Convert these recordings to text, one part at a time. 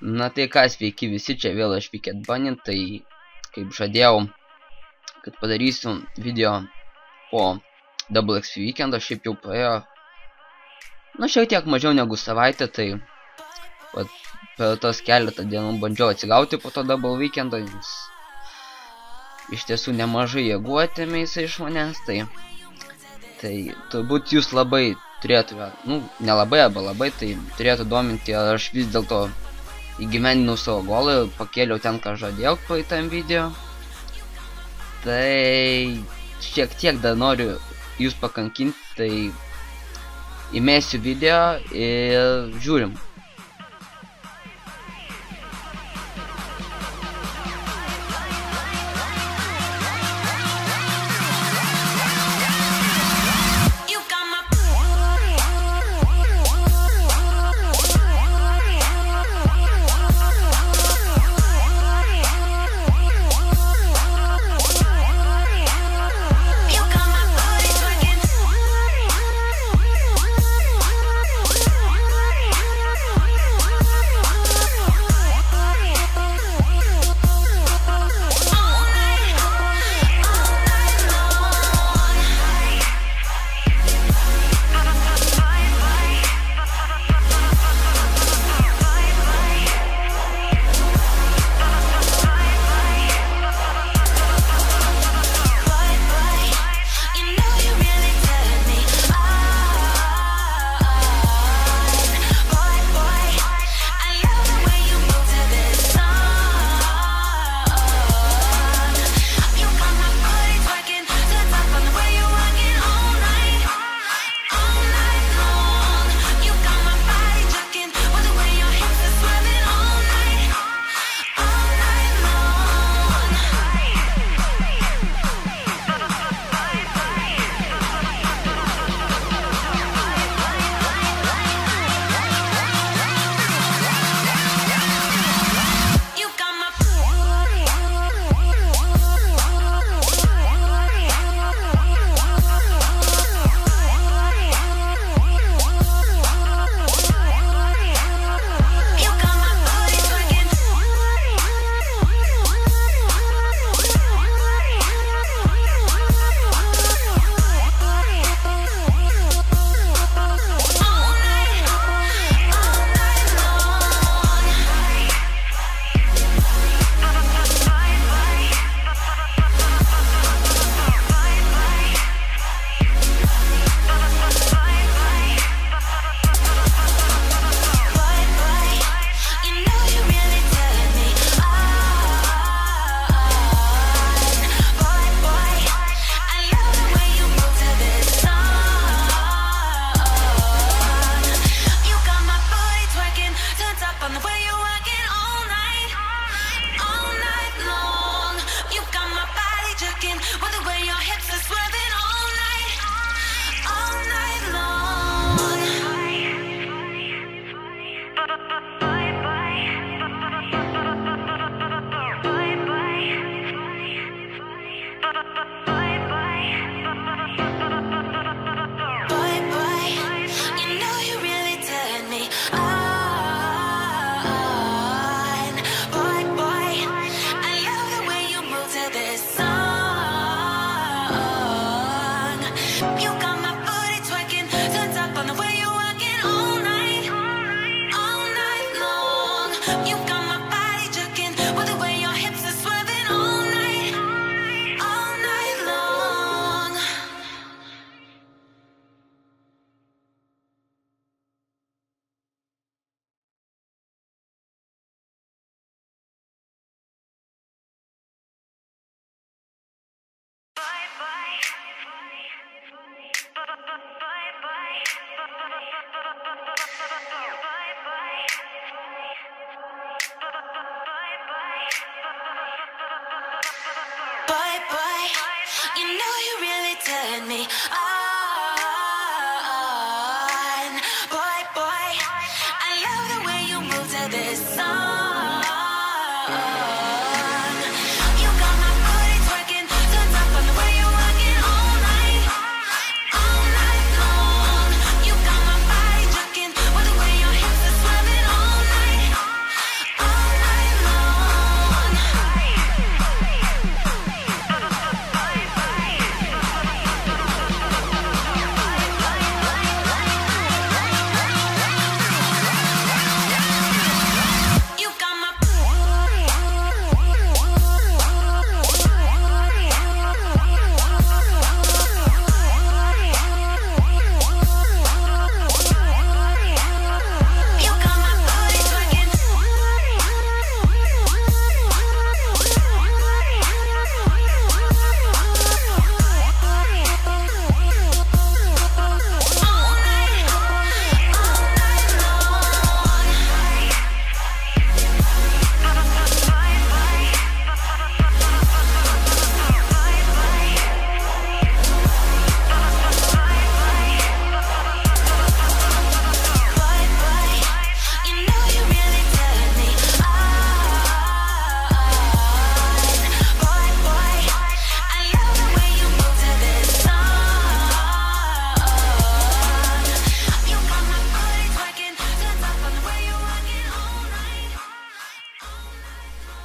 Na tai ką, sveiki visi, čia vėl aš Wicked Bunny, tai kaip žadėjau, kad padarysiu video po Double XP weekendo, šiaip jau praėjo, nu šiek tiek mažiau negu savaitę, tai vat, per tos keletą dienų bandžiau atsigauti po to Double weekendo, nes iš tiesų nemažai jėgų atėmė jisai iš manęs, tai turbūt jūs labai turėtų, nu nelabai arba labai, tai turėtų dominti, ar aš vis dėlto įgyvendinau savo golą ir pakėliau ten, ką žadėjau praeitam video. Tai šiek tiek dar noriu jūs pakankinti, tai įmėsiu video ir žiūrim.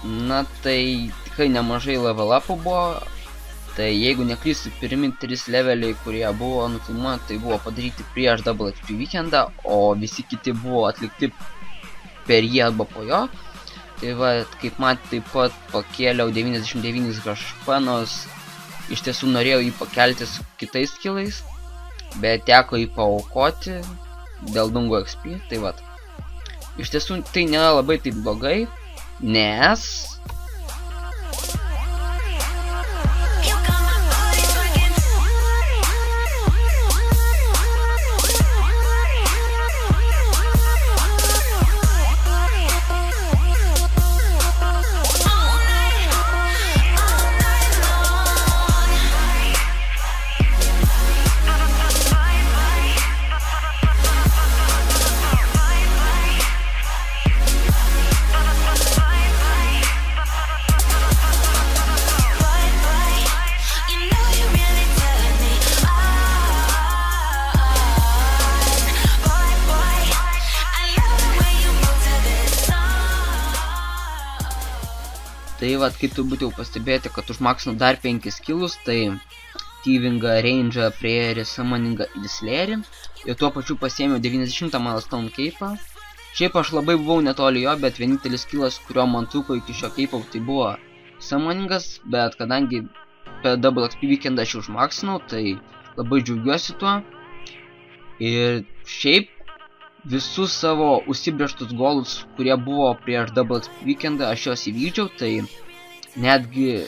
Na tai tikrai nemažai level upų buvo. Tai jeigu neklystu, pirmi 3 leveliai, kurie buvo nufilmuoti, tai buvo padaryti prieš Double XP Weekendą, o visi kiti buvo atlikti per jį arba po jo. Tai va, kaip matėte, taip pat pakėliau 99 HP, nors iš tiesų norėjau jį pakelti su kitais skillais, bet teko jį paaukoti dėl dungo XP. Tai va, iš tiesų tai nėra labai taip blogai, nes tai vat, kaip turbūt jau pastebėjote, kad užmaksinu dar 5 skillus, tai Thievingą, Range'ą, Prayerį, Summoningą ir Slayerį. Ir tuo pačiu pasiėmiau 90 milestone cape'ą. Šiaip aš labai buvau netoli jo, bet vienintelis skillas, kurio man trūko iki šio cape'o, tai buvo Summoningas, bet kadangi per Double XP Weekendą aš užmaksinau, tai labai džiaugiuosi tuo. Ir šiaip visus savo užsibrėžtus golus, kurie buvo prieš Double XP Weekendą, aš juos įvykdžiau, tai netgi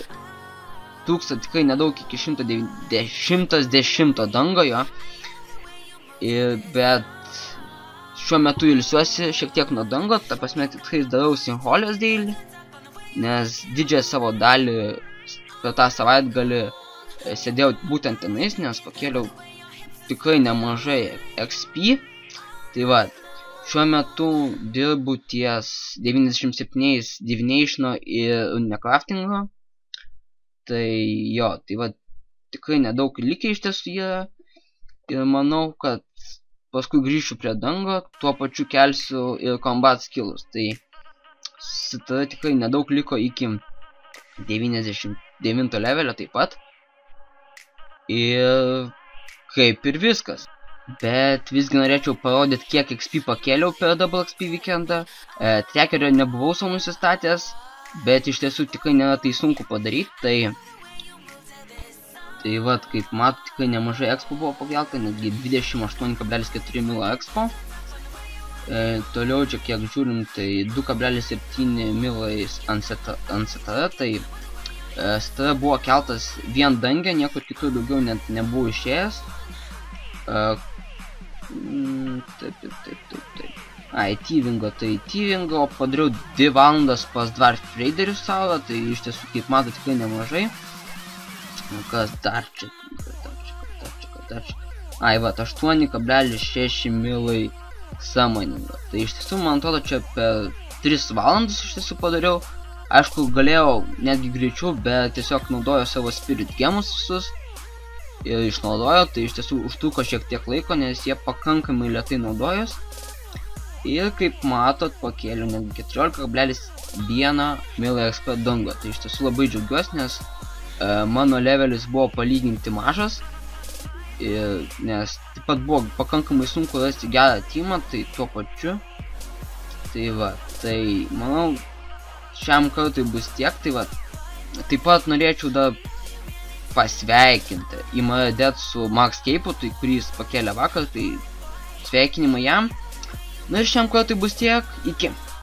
trūksta tikrai nedaug iki 110 dangojo. Bet šiuo metu ilsiuosi šiek tiek nuo dango, ta prasme tikrai darau Sinholės daily, nes didžiąją savo dalį per tą savaitgalį sėdėjau būtent tenais, nes pakėliau tikrai nemažai XP. Tai va, šiuo metu dirbu ties 97 Divination'o ir Unicrafting'o. Tai jo, tai va, tikrai nedaug likę iš tiesų yra. Ir manau, kad paskui grįšiu prie dango, tuo pačiu kelsiu ir combat skillus. Tai tada tikrai nedaug liko iki 99 levelio taip pat. Ir kaip ir viskas. Bet visgi norėčiau parodyti, kiek XP pakėliau per Double XP Weekendą. Trackerio nebuvau savo nusistatęs, bet iš tiesų tikrai nėra tai sunku padaryti. Tai vat, kaip matot, tikrai nemažai expo buvo pakelta, netgi 28,4 milo expo. Toliau čia kiek žiūrim, tai 2,7 milais ant STR, tai STR buvo keltas vien dangė, niekur kitur daugiau net nebuvo išėjęs. Taip. Ai, Thievingo, tai Thievingo padariau 2 valandas pas Dwarf Raiderių salą, tai iš tiesų, kaip matot, tikrai nemažai. Kas dar čia? Ai, va, 8,6 milai Summoningo. Tai iš tiesų, man atrodo, čia per 3 valandas iš tiesų padariau. Aišku, galėjau netgi greičiau, bet tiesiog naudojo savo Spirit Gemus visus. Ir išnaudojo, tai iš tiesų užtruko šiek tiek laiko, nes jie pakankamai lėtai naudojos. Ir kaip matot, pakėliau netgi 14,1 milo XP dango. Tai iš tiesų labai džiaugiuosi, nes mano levelis buvo palyginti mažas. Nes taip pat buvo pakankamai sunku rasti gerą teamą, tai tuo pačiu. Tai va, tai manau, šiam kartui bus tiek, tai va. Taip pat norėčiau dar pasveikinti Imadead su Max Cape'u, tai kuris pakėlė vakar, tai sveikinimai jam. Na ir šiam kartui bus tiek, iki.